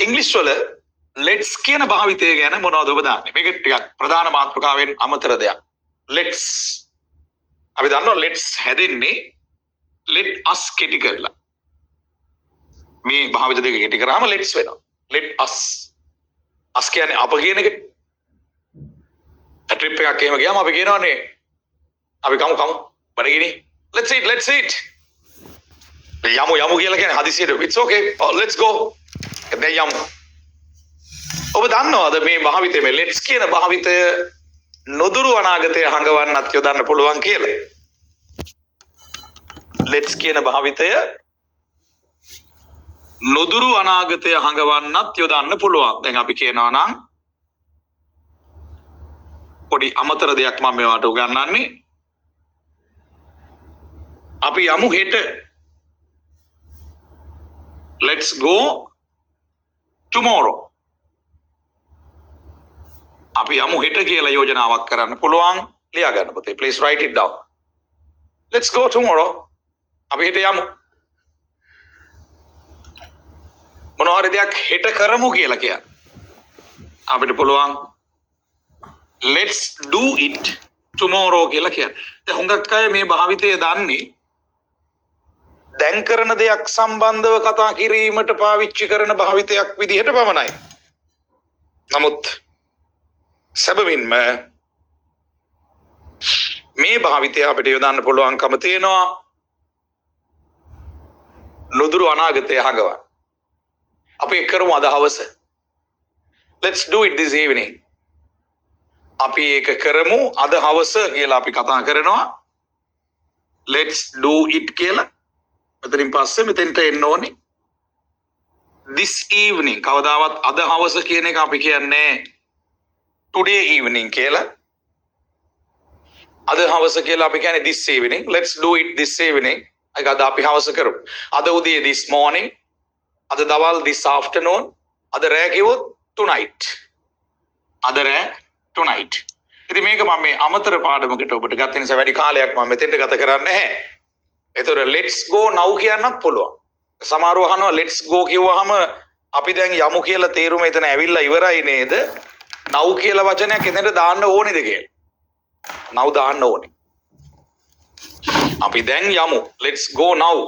ඉංග්‍රීසි වල let's කියන භාවිතය ගැන මොනවද ඔබ දන්නේ? මේක ටිකක් ප්‍රධාන මාතෘකාවෙන් අමතර දෙයක්. let's අපි දන්නවා let's හැදෙන්නේ let us කෙටි කරලා. මේ භාවිත දෙක කෙටි කරාම let's වෙනවා. let us. us කියන්නේ අප කියන එක. ට්‍රිප් එකක් එහෙම ගියාම අපි කියනවානේ අපි කමු බඩගිනි let's eat යමු කියලා කියන්නේ හදිසියට it's okay let's go දැන් යමු. ඔබ දන්නවද මේ භාවිතය මේ let's කියන භාවිතය නොදුරු අනාගතය හඟවන්නත් යොදන්න පුළුවන් කියලා? let's කියන භාවිතය නොදුරු අනාගතය හඟවන්නත් යොදන්න පුළුවන්. දැන් අපි කියනවා නම් පොඩි අමතර දෙයක් මම මේවට උගන්වන්නේ. අපි යමු හෙට. let's go tomorrow. අපි යමු හෙට කියලා යෝජනාවක් කරන්න පුළුවන්. ලියා ගන්න පුතේ. please write it down. let's go tomorrow. අපි හෙට යමු. මොනවා හරි දෙයක් හෙට කරමු කියලා කියන්නේ. අපිට පුළුවන් let's do it tomorrow කියලා කියන්නේ. දැන් හුඟක් අය මේ භාවිතය දන්නේ දැන් කරන දෙයක් සම්බන්ධව කතා කිරීමට පාවිච්චි කරන භාවිතයක් විදිහට පමණයි. නමුත් සැබවින්ම මේ භාවිතය අපිට යොදන්න පුළුවන්කම තියෙනවා නොදුරු අනාගතය හඟවන්න. අපි කරමු අද හවස. let's do it this evening. අපි ඒක කරමු අද හවස කියලා අපි කතා කරනවා. let's do it කියලා. මෙතනින් පස්සේ මෙතෙන්ට එන්න ඕනේ. this evening කවදාවත් අද හවස කියන එක අපි කියන්නේ today evening කියලා. අද හවස කියලා අපි කියන්නේ this evening. let's do it this evening. ඒක අද අපි හවස කරමු. අද උදේ this morning. අද දවල් this afternoon. අද රෑ කිව්වොත් tonight. අද රෑ tonight. ඉතින් මේක මම මේ අමතර පාඩමකට ඔබට ගත්ත නිසා වැඩි කාලයක් මම මෙතෙන්ට ගත කරන්නේ නැහැ. ඒතර let's go now කියන්නත් පුළුවන්. සමහරව අහනවා let's go කිව්වහම අපි දැන් යමු කියලා තේරුම එතන ඇවිල්ලා ඉවරයි නේද? now කියලා වචනයක් එතනට දාන්න ඕනේද කියලා. now දාන්න ඕනේ. අපි දැන් යමු. let's go now.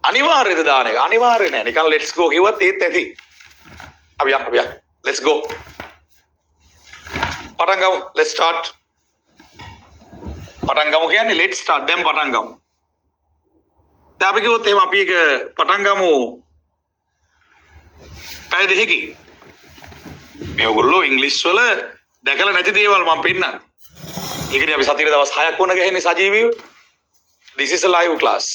අනිවාර්යද දාන එක? අනිවාර්ය නෑ. නිකන් let's go කිව්වත් ඒත් ඇති. අපි යන්න. let's go. පටන් ගමු. let's start. පටන් ගමු කියන්නේ let's start. දැන් පටන් ගමු. දැන් අපි කිව්වොත් එහෙනම් අපි ඒක පටන් ගමු පැය දෙකකින්. මේ ඔයගොල්ලෝ ඉංග්‍රීසි වල දැකලා නැති දේවල් මම පෙන්නන්නේ. ඒකනේ අපි සතියේ දවස් 6ක් වුණ ගහන්නේ සජීවීව. this is a live class.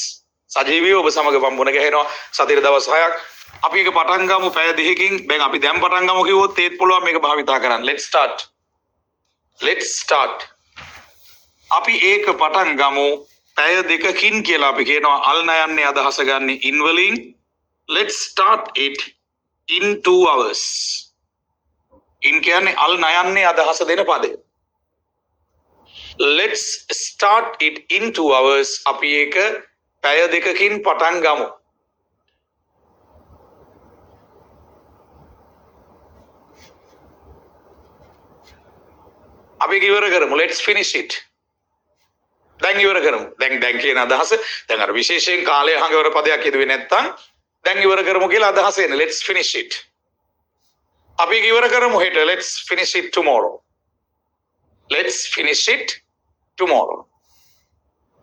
සජීවීව ඔබ සමග මම වුණ ගහනවා සතියේ දවස් 6ක්. අපි ඒක පටන් ගමු පැය දෙකකින්. දැන් අපි දැන් පටන් ගමු කිව්වොත් ඒත් පුළුවන් මේක භාවිතා කරන්න. let's start. let's start. අපි ඒක පටන් ගමු පැය දෙකකින් කියලා අපි කියනවා. අල් නයන්නේ අදහස ගන්න in වලින් let's start it in 2 hours. in කියන්නේ අල් නයන්නේ අදහස දෙන පදේ. let's start it in 2 hours. අපි ඒක පැය දෙකකින් පටන් ගමු. අපි ඉවර කරමු. let's finish it. දැන් ඉවර කරමු. දැන් කියන අදහස දැන් අර විශේෂයෙන් කාලය හඟවන පදයක් යෙදුවේ නැත්තම් දැන් ඉවර කරමු කියලා අදහස එන්නේ. let's finish it. අපි ඉවර කරමු හෙට. let's finish it tomorrow. let's finish it tomorrow.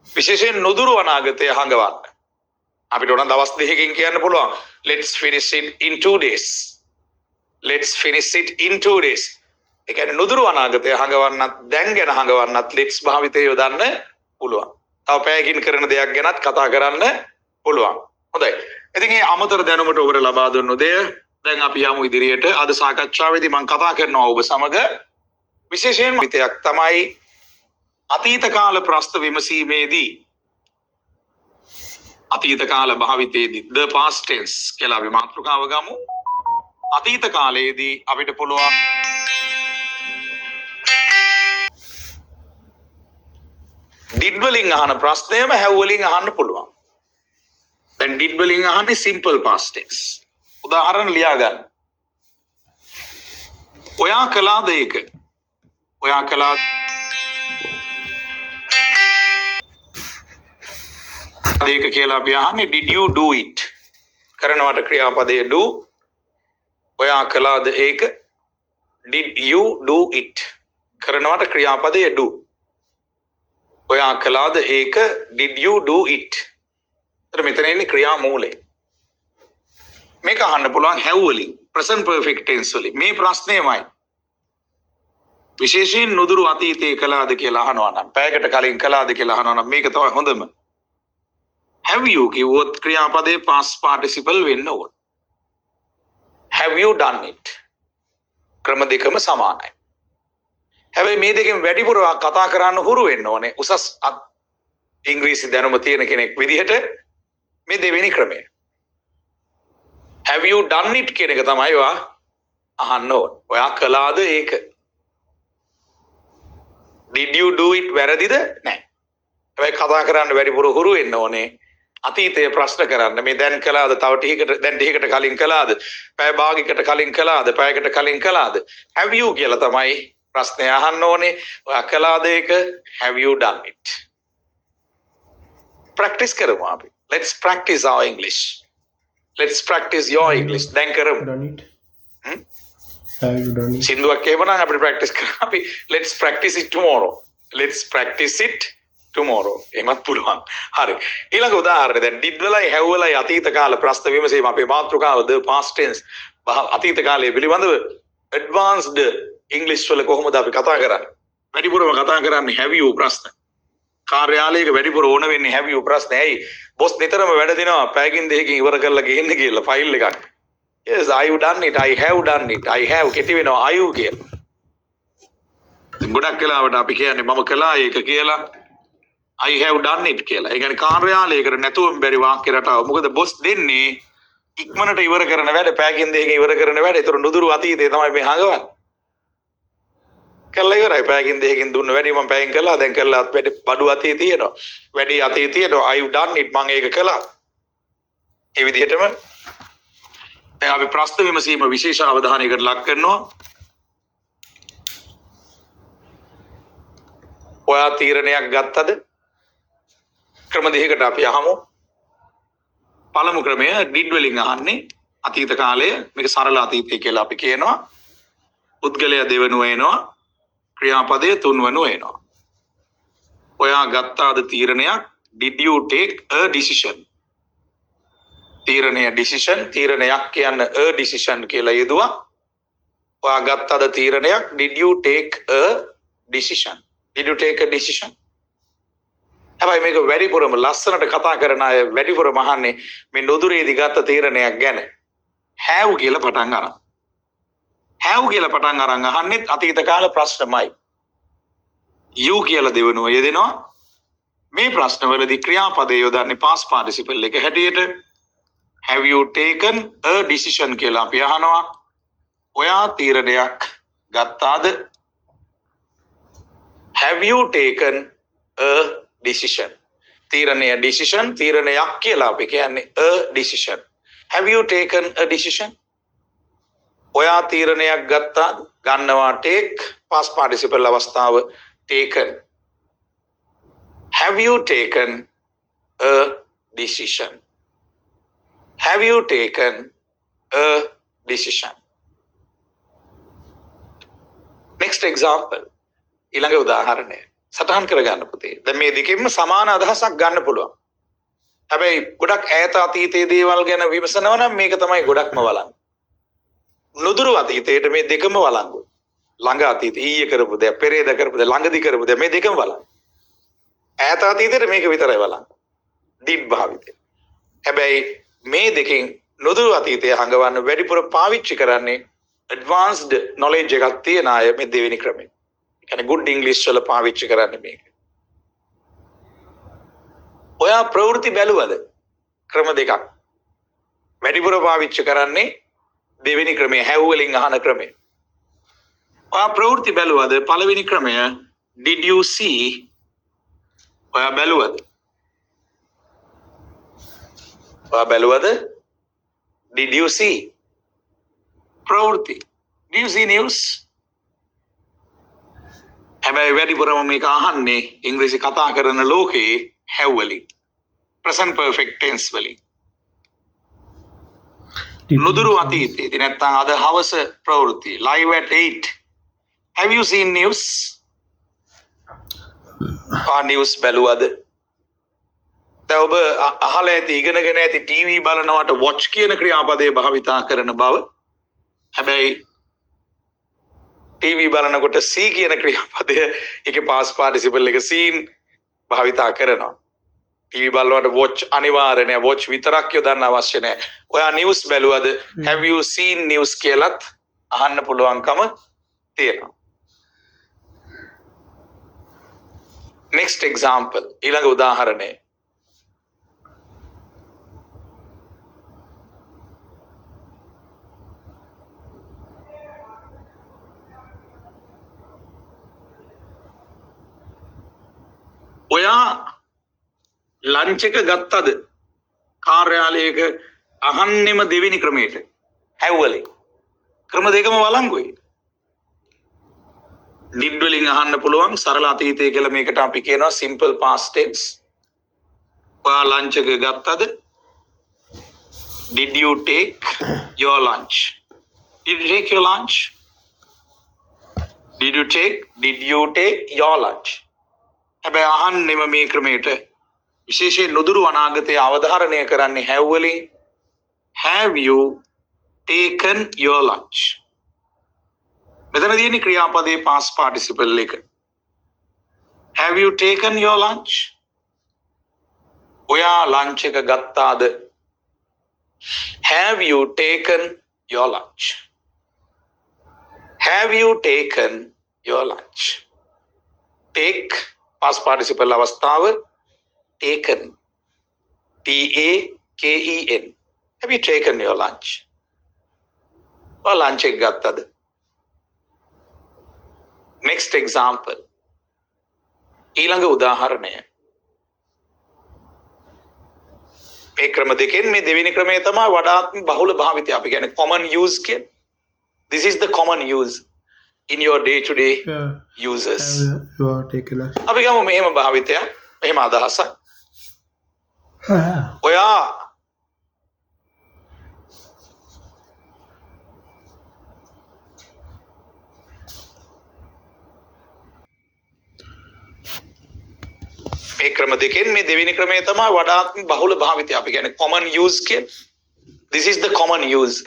විශේෂයෙන් නොදුරු අනාගතය හඟවන්න. අපිට උනන් දවස් දෙකකින් කියන්න පුළුවන්. let's finish it in 2 days. let's finish it in 2 days. ඒ කියන්නේ නොදුරු අනාගතය හඟවන්නත් දැන් ගැන හඟවන්නත් let's භාවිතය යොදන්න පුළුවන්. තව පැයකින් කරන දෙයක් ගැනත් කතා කරන්න පුළුවන්. හොඳයි. ඉතින් මේ අමතර දැනුමට ඔබට ලබා දුන්නු දෙය දැන් අපි යමු ඉදිරියට. අද සාකච්ඡාවේදී මම කතා කරනවා ඔබ සමග විශේෂයෙන් විතයක් තමයි අතීත කාල ප්‍රශ්න විමසීමේදී අතීත කාල භාවිතයේදී the past tense කියලා අපි මාතෘකාව ගමු. අතීත කාලයේදී අපිට පුළුවන් did වලින් අහන ප්‍රශ්නයම have වලින් අහන්න පුළුවන්. දැන් did වලින් අහන්නේ simple past tense. උදාහරණ ලියා ගන්න. ඔයා කළාද ඒක? ඔයා කළාද? ඒක කියලා අපි අහන්නේ did you do it? කරනවට ක්‍රියාපදයේ do. ඔයා කළාද ඒක? did you do it? කරනවට ක්‍රියාපදයේ do. ඔයා කළාද ඒක? did you do it? එතන මෙතන ඉන්නේ ක්‍රියා මූලය. මේක අහන්න පුළුවන් have වලින් present perfect tense වලින්. මේ ප්‍රශ්නේමයි. විශේෂයෙන් නුදුරු අතීතයේ කළාද කියලා අහනවා නම්, පැයකට කලින් කළාද කියලා අහනවා නම් මේක තමයි හොඳම. have you කිව්වොත් ක්‍රියාපදයේ past participle වෙන්න ඕන. have you done it? ක්‍රම දෙකම සමානයි. හැබැයි මේ දෙකෙන් වැඩිපුර කතා කරන්න හුරු වෙන්න ඕනේ. උසස් ඉංග්‍රීසි දැනුම තියෙන කෙනෙක් විදිහට මේ දෙවෙනි ක්‍රමය. have you done it කියන එක තමයි ඔයා අහන්න ඕන. ඔයා කළාද ඒක? did you do it වැරදිද? නැහැ. හැබැයි කතා කරන්න වැඩිපුර හුරු වෙන්න ඕනේ. අතීතයේ ප්‍රශ්න කරන්න. මේ දැන් කළාද? තව ටිකකට කලින් කළාද? පැය භාගයකට කලින් කළාද? පැයකට කලින් කළාද? have you කියලා තමයි ප්‍රශ්නය අහන්න ඕනේ. ඔයා කළාද ඒක? have you done it? practice කරමු අපි. let's practice our English. let's practice your English. දැන් කරමු. done it. have you done it? සින්දුවක් එහෙමනම් අපිට practice කරමු. අපි let's practice it tomorrow. let's practice it tomorrow. එහෙමත් පුළුවන්. හරි. ඊළඟ උදාහරණය දැන් did වලයි have වලයි අතීත කාල ප්‍රශ්න විමසීම අපේ මාතෘකාව the past tense අතීත කාලය පිළිබඳව advanced English වල කොහොමද අපි කතා කරන්නේ? වැඩිපුරම කතා කරන්නේ have you ප්‍රශ්න. කාර්යාලයක වැඩිපුර ඕන වෙන්නේ have you ප්‍රශ්න. ඇයි? බොස් නිතරම වැඩ දෙනවා පැයකින් දෙකකින් ඉවර කරලා ගෙන්න කියලා ෆයිල් එකක්. yes I have done it, I have done it, I have කෙටි වෙනවා are you කියලා. ගොඩක් වෙලාවට අපි කියන්නේ මම කළා ඒක කියලා I have done it කියලා. ඒ කියන්නේ කාර්යාලයකට නැතුවම බැරි වාක්‍ය රටාව. මොකද බොස් දෙන්නේ ඉක්මනට ඉවර කරන වැඩ පැයකින් දෙකකින් ඉවර කරන වැඩ. ඒතර නුදුරු අතීතේ තමයි මේ හංගවන්නේ. කළා ඉවරයි. පැයකින් දෙකකින් දුන්න වැඩි මම පැයෙන් කළා. දැන් කළාත් වැඩි බඩු අතේ තියෙනවා. වැඩි අතේ තියෙනවා. I have done it මම ඒක කළා. ඒ විදිහටම දැන් අපි ප්‍රශ්න විමසීම විශේෂ අවධානයකට ලක් කරනවා. ඔයා තීරණයක් ගත්තද? ක්‍රම දෙකකට අපි අහමු. පළමු ක්‍රමය did වලින් අහන්නේ අතීත කාලය. මේක සරල අතීතය කියලා අපි කියනවා. පුද්ගලයා දෙවනුව එනවා. ක්‍රියාපදය තුන්වනුව එනවා. ඔයා ගත්තාද තීරණයක්? did you take a decision? තීරණය decision, තීරණයක් කියන්න a decision කියලා යෙදුවා. ඔයා ගත්තාද තීරණයක්? did you take a decision? did you take a decision? හැබැයි මේක වැඩිපුරම ලස්සනට කතා කරන අය වැඩිපුරම අහන්නේ මේ නොදුරේදී ගත්ත තීරණයක් ගැන. have කියලා පටන් අරන්. have කියලා පටන් අරන් අහන්නේ අතීත කාල ප්‍රශ්නමයි. you කියලා දෙවනුව යෙදෙනවා. මේ ප්‍රශ්නවලදී ක්‍රියාපදේ යොදන්නේ past participle එක හැටියට. have you taken a decision කියලා අපි අහනවා. ඔයා තීරණයක් ගත්තාද? have you taken a decision? තීරණය decision, තීරණයක් කියලා අපි කියන්නේ a decision. have you taken a decision? ඔයා තීරණයක් ගත්තාද? ගන්නවා take, past participle අවස්ථාව taken. have you taken a decision? have you taken a decision? next example. ඊළඟ උදාහරණය සටහන් කරගන්න පුතේ. දැන් මේ දෙකෙන්ම සමාන අදහසක් ගන්න පුළුවන්. හැබැයි ගොඩක් ඈත අතීතයේ දේවල් ගැන විමසනවා නම් මේක තමයි ගොඩක්ම වළංගු. නුදුරු අතීතයට මේ දෙකම වළංගු. ළඟ අතීතයේ ඊයේ කරපු දේ, පෙරේද කරපු දේ, ළඟදී කරපු දේ මේ දෙකම වළංගු. ඈත අතීතයට මේක විතරයි වළංගු. did භාවිතය. හැබැයි මේ දෙකෙන් නුදුරු අතීතයේ හංගවන්න වැඩිපුර පාවිච්චි කරන්නේ advanced knowledge එකක් තියෙන අය මේ දෙවෙනි ක්‍රමය. කියන්නේ good English වල පාවිච්චි කරන්නේ මේක. ඔයා ප්‍රවෘත්ති බැලුවද? ක්‍රම දෙකක්. වැඩිපුර පාවිච්චි කරන්නේ දෙවෙනි ක්‍රමය, have වලින් අහන ක්‍රමය. ඔයා ප්‍රවෘත්ති බැලුවද? පළවෙනි ක්‍රමය did you see? ඔයා බැලුවද? බැලුවද? Did you see? ප්‍රවෘත්ති. Did you see news? හැබැයි වැඩිපුරම මේක අහන්නේ ඉංග්‍රීසි කතා කරන ලෝකේ have වලින්. present perfect tense වලින්. නුදුරු අතීතයේදී නැත්නම් අද හවස ප්‍රවෘත්ති live at 8. Have you seen news? news බැලුවද? දැන් ඔබ අහලා ඇති ඉගෙනගෙන ඇති ටීවී බලනවට watch කියන ක්‍රියාපදේ භාවිතා කරන බව. හැබැයි ටීවී බලනකොට see කියන ක්‍රියාපදය ඒකේ past participle එක seen භාවිතා කරනවා. ටීවී බලනකොට watch අනිවාර්ය නෑ. watch විතරක් යොදන්න අවශ්‍ය නෑ. ඔයා news බැලුවද? have you seen news කියලත් අහන්න පුළුවන්කම තියෙනවා. next example ඊළඟ උදාහරණය. ඔයා ලන්ච් එක ගත්තද? කාර්යාලයක අහන්නෙම දෙවෙනි ක්‍රමයට have වලින්. ක්‍රම දෙකම වළංගුයි. did වලින් අහන්න පුළුවන් සරල අතීතය කියලා මේකට අපි කියනවා simple past tense. ඔයා ලන්ච් එක ගත්තද? Did you take your lunch? Did you take your lunch? Did you take your lunch? හැබැයි අහන්නෙම මේ ක්‍රමයට විශේෂයෙන් නුදුරු අනාගතයේ අවධාරණය කරන්නේ have වලින්. Have you taken your lunch? මෙතන තියෙන ක්‍රියාපදයේ past participle එක. Have you taken your lunch? ඔයා lunch එක ගත්තාද? Have you taken your lunch? Have you taken your lunch? Take past participle අවස්ථාව taken. T-A-K-E-N. Have you taken your lunch? ඔයා lunch එක ගත්තද? next example ඊළඟ උදාහරණය. මේ ක්‍රම දෙකෙන් මේ දෙවෙනි ක්‍රමය තමයි වඩාත්ම බහුල භාවිතය. අපි කියන්නේ common use කියන්නේ. This is the common use in your day to day uses. You are taken us. අපි ගමු මෙහෙම භාවිතයක්. මෙහෙම අදහසක්. ඔයා මේ ක්‍රම දෙකෙන් මේ දෙවෙනි ක්‍රමය තමයි වඩාත්ම බහුල භාවිතය. අපි කියන්නේ common use කියන්නේ. This is the common use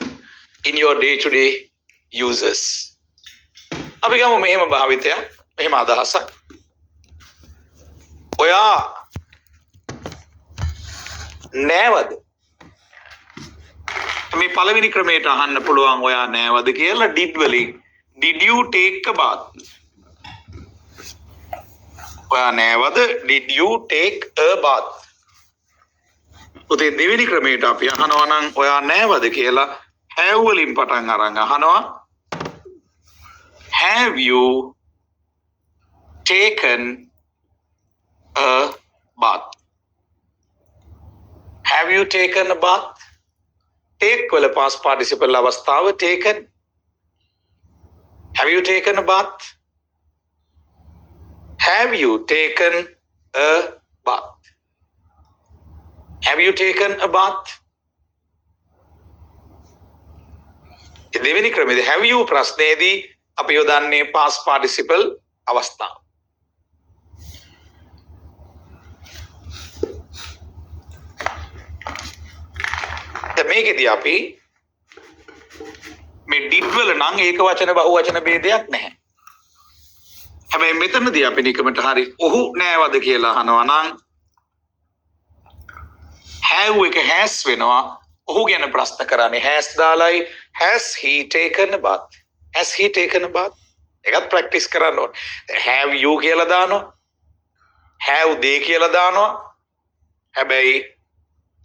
in your day to day uses. අපි ගමු මෙහෙම භාවිතයක්. මෙහෙම අදහසක්. ඔයා නෑවද? මේ පළවෙනි ක්‍රමයට අහන්න පුළුවන් ඔයා නෑවද කියලා did වලින්. Did you take a bath? ඔයා නෑවද? Did you take a bath? උතේ දෙවෙනි ක්‍රමයට අපි අහනවා නම් ඔයා නෑවද කියලා have වලින් පටන් අරන් අහනවා. Have you taken a bath? Have you taken a bath? Take වල past participle අවස්ථාව taken. Have you taken a bath? Have you taken a bath? Have you taken a bath? දෙවෙනි ක්‍රමයේදී have you ප්‍රශ්නයේදී අපි යොදන්නේ past participle අවස්ථාව. මේකෙදී අපි මේ did වල නම් ඒක වචන බහු වචන ભેදයක් නැහැ. හැබැයි මෙතනදී අපි නිකමට හරි ඔහු නෑවද කියලා අහනවා නම් have එක has වෙනවා. ඔහු ගැන ප්‍රශ්න කරන්නේ has දාලයි. Has he taken a bath? Has he taken a bath? ඒකත් ප්‍රැක්ටිස් කරන්න ඕනේ. have you කියලා දානවා. have they කියලා දානවා. හැබැයි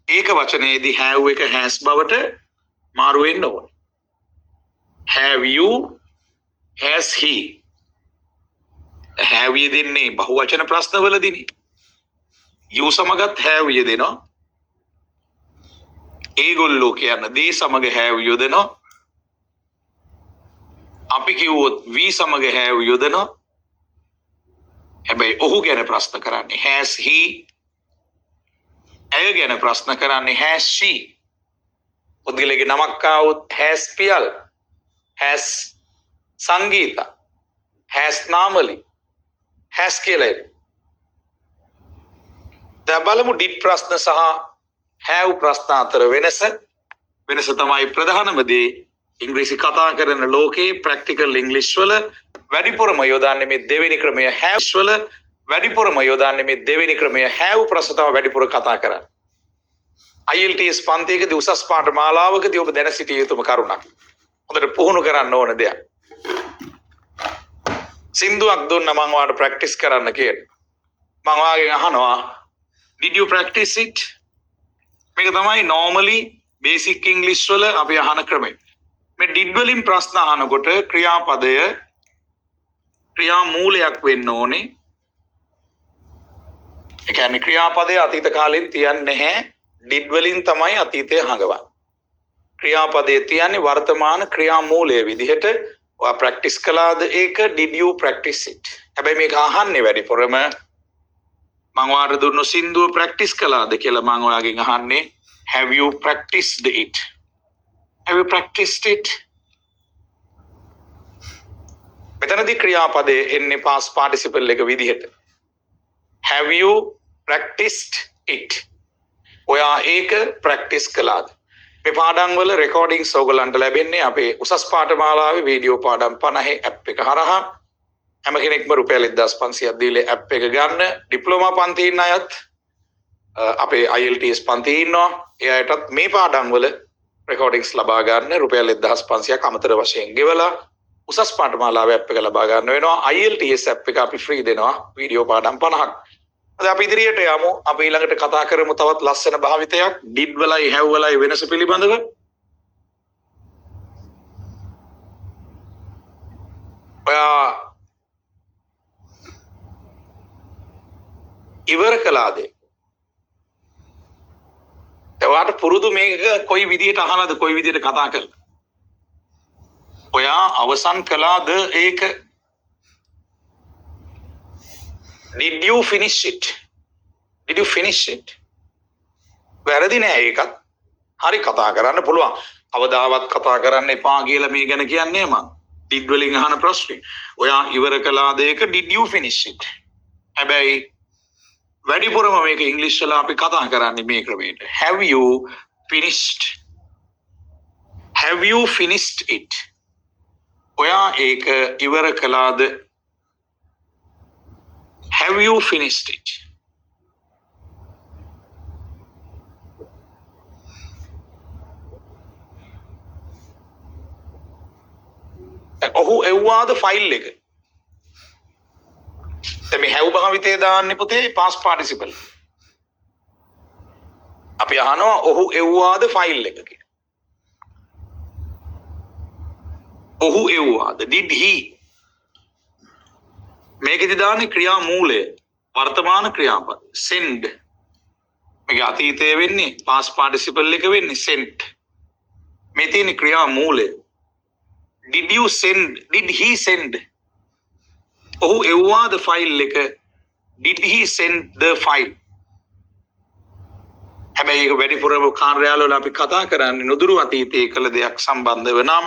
ඒක වචනයේදී have එක has බවට මාරු වෙන්න ඕනේ. have you, has he. have යෙදෙන්නේ බහු වචන ප්‍රශ්නවලදීනේ. you සමගත් have යෙදෙනවා. ඒගොල්ලෝ කියන දේ සමග have යොදනවා. අපි කිව්වොත් we සමග have යොදනවා. හැබැයි ඔහු ගැන ප්‍රශ්න කරන්නේ has he. ඇය ගැන ප්‍රශ්න කරන්නේ has she. පුද්ගලයාගේ නමක් ආවොත් has Piyal, has සංගීතා, has නාමලි, has කියලා එනවා. දැන් බලමු did ප්‍රශ්න සහ have ප්‍රශ්න අතර වෙනස. වෙනස තමයි ප්‍රධානම දේ. ඉංග්‍රීසි කතා කරන ලෝකේ ප්‍රැක්ටිකල් ඉංග්ලිෂ් වල වැඩිපුරම යොදන්නේ මේ දෙවෙනි ක්‍රමය have වල. වැඩිපුරම යොදන්නේ මේ දෙවෙනි ක්‍රමය have ප්‍රශ්න තමයි වැඩිපුර කතා කරන්නේ. IELTS පන්තියකදී උසස් පාඨ මාලාවකදී ඔබ දැන සිටිය යුතුම කරුණක්. හොඳට පුහුණු කරන්න ඕන දෙයක්. සින්දුවක් දුන්න මම ඔයාලට ප්‍රැක්ටිස් කරන්න කියලා. මම ඔයාගෙන් අහනවා did you practice it? මේක තමයි normally basic English වල අපි අහන ක්‍රමය. මේ did වලින් ප්‍රශ්න අහනකොට ක්‍රියාපදය ක්‍රියා මූලයක් වෙන්න ඕනේ. ඒ කියන්නේ ක්‍රියාපදය අතීත කාලෙන් තියන්නේ නැහැ. did වලින් තමයි අතීතය හඟවන්නේ. ක්‍රියාපදයේ තියන්නේ වර්තමාන ක්‍රියා මූලයේ විදිහට. ඔයා ප්‍රැක්ටිස් කළාද ඒක did you practice it? හැබැයි මේක අහන්නේ වැඩිපුරම මම ඔයාලට දුන්නු සින්දුව ප්‍රැක්ටිස් කළාද කියලා මම ඔයාගෙන් අහන්නේ have you practiced it? Have you practiced it? මෙතනදී ක්‍රියාපදයේ එන්නේ past participle එක විදිහට. Have you practiced it? ඔයා ඒක ප්‍රැක්ටිස් කළාද? මේ පාඩම් වල රෙකෝඩින්ග්ස් ඔයගලන්ට ලැබෙන්නේ අපේ උසස් පාඨමාලාවේ වීඩියෝ පාඩම් 50 ඇප් එක හරහා. හැම කෙනෙක්ම රුපියල් 1500ක් දීලා ඇප් එක ගන්න. ඩිප්ලෝමා පන්තියේ ඉන්න අයත් අපේ IELTS පන්තියේ ඉන්නවා. ඒ අයටත් මේ පාඩම් වල රෙකෝඩින්ග්ස් ලබා ගන්න රුපියල් 1500ක් අමතර වශයෙන් ගෙවලා උසස් පාඨමාලාවේ ඇප් එක ලබා ගන්න වෙනවා. IELTS ඇප් එක අපි ෆ්‍රී දෙනවා වීඩියෝ පාඩම් 50ක්. අද අපි ඉදිරියට යමු. අපි ඊළඟට කතා කරමු තවත් ලස්සන භාවිතයක් did වලයි have වලයි වෙනස පිළිබඳව. ඔයා ඉවර කළාද? එයාට පුරුදු මේක කොයි විදිහට අහලාද කොයි විදිහට කතා කරලා? ඔයා අවසන් කළාද ඒක? Did you finish it? Did you finish it? වැරදි නෑ ඒකත්. හරි කතා කරන්න පුළුවන්. අවදාවත් කතා කරන්න එපා කියලා මේ ගැන කියන්නේ මම. did වලින් අහන ප්‍රශ්නේ. ඔයා ඉවර කළාද ඒක? Did you finish it? හැබැයි වැඩිපුරම මේක ඉංග්‍රීසි වල අපි කතා කරන්නේ මේ ක්‍රමයට. Have you finished? Have you finished it? ඔයා ඒක ඉවර කළාද? Have you finished it? ඔහු එව්වාද ෆයිල් එක? දැන් මේ have භාවිතය දාන්නේ පුතේ past participle. අපි අහනවා ඔහු එව්වාද ෆයිල් එක කියලා. ඔහු එව්වාද? did he? මේකෙදි දාන්නේ ක්‍රියා මූලය වර්තමාන ක්‍රියාපද send. මේක අතීතයේ වෙන්නේ past participle එක වෙන්නේ sent. මේ තියෙන ක්‍රියා මූලය. Did you send? Did he send? ඔහු එව්වාද ෆයිල් එක? Did he send the file? හැබැයි ඒක වැඩිපුරම කාර්යාලවල අපි කතා කරන්නේ නුදුරු අතීතයේ කළ දෙයක් සම්බන්ධව නම්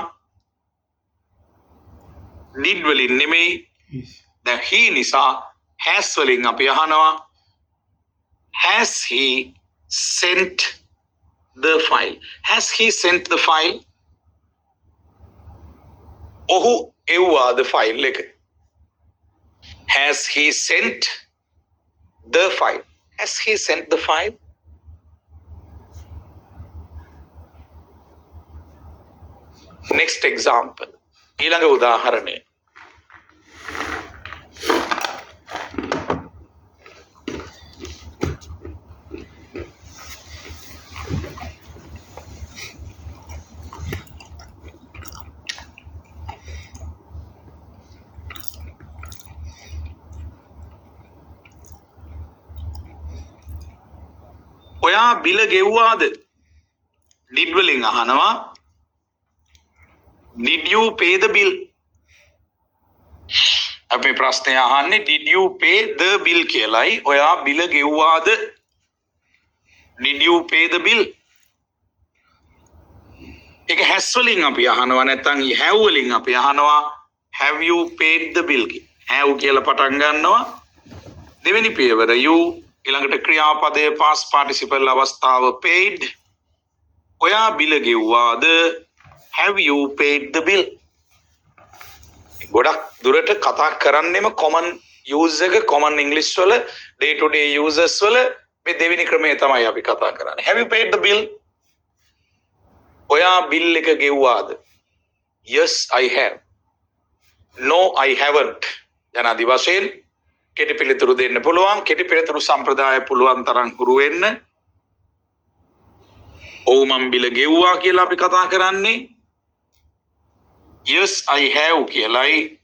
did වලින් නෙමෙයි. දැන් he නිසා has වලින් අපි අහනවා has he sent the file? Has he sent the file? ඔහු එව්වාද ෆයිල් එක? Has he sent the file? Has he sent the file? Next example. ඊළඟ උදාහරණය. ඔයා බිල ගෙව්වාද? did වලින් අහනවා did you pay the bill? අපි ප්‍රශ්නය අහන්නේ did you pay the bill කියලායි. ඔයා බිල ගෙව්වාද? did you pay the bill? ඒක has වලින් අපි අහනවා නැත්නම් have වලින් අපි අහනවා have you paid the bill? have කියලා පටන් ගන්නවා. දෙවෙනි පියවර you ඊළඟට ක්‍රියාපදයේ past participle අවස්ථාව paid. ඔයා බිල ගෙව්වාද? have you paid the bill? ගොඩක් දුරට කතා කරන්නෙම common use එක common English වල day to day users වල මේ දෙවෙනි ක්‍රමය තමයි අපි කතා කරන්නේ. have you paid the bill? ඔයා බිල් එක ගෙව්වාද? yes I have. no I haven't. යනාදි වශයෙන් කෙටි පිළිතුරු දෙන්න පුළුවන්. කෙටි පිළිතුරු සම්ප්‍රදාය පුළුවන් තරම් හුරු වෙන්න. ඔව් මම බිල ගෙව්වා කියලා අපි කතා කරන්නේ. yes I have කියලායි.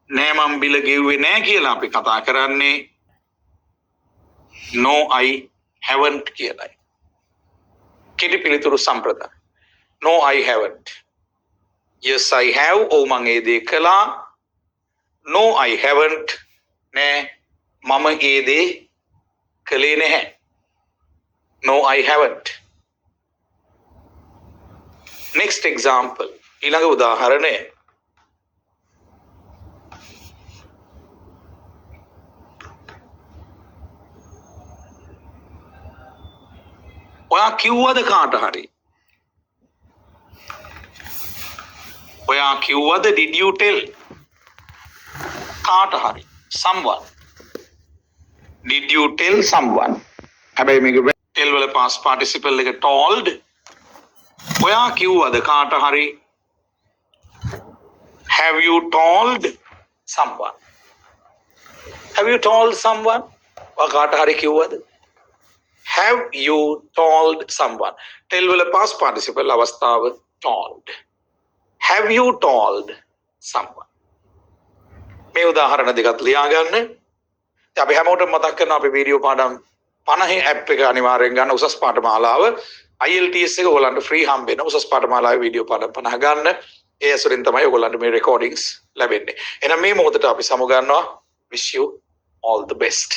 නෑ මම බිල ගෙව්වේ නෑ කියලා අපි කතා කරන්නේ. no I haven't කියලායි. කෙටි පිළිතුරු සම්ප්‍රදාය. no I haven't. yes I have. ඔව් මම ඒ දේ කළා. no I haven't. නෑ මම ඒ දේ කළේ නැහැ. no I haven't. next example. ඊළඟ උදාහරණය. ඔයා කිව්වද කාට හරි? ඔයා කිව්වද did you tell? කාට හරි. someone. did you tell someone? හැබැයි මේක tell වල past participle එක told. ඔයා කිව්වද කාට හරි? have you told someone? have you told someone? ඔයා කාට හරි කිව්වද? have you told someone? tell වල past participle අවස්ථාව told. have you told someone? මේ උදාහරණ දෙකත් ලියා ගන්න. ඉතින් අපි හැමෝටම මතක් කරනවා අපි වීඩියෝ පාඩම් 50 ඇප් එක අනිවාර්යෙන් ගන්න. උසස් පාඨමාලාව IELTS එක ඔයගලන්ට ෆ්‍රී හම්බ වෙනවා. උසස් පාඨමාලාවේ වීඩියෝ පාඩම් 50 ගන්න. ඒ ඇසුරින් තමයි ඔයගලන්ට මේ රෙකෝඩින්ග්ස් ලැබෙන්නේ. එහෙනම් මේ මොහොතට අපි සමු ගන්නවා. wish you all the best.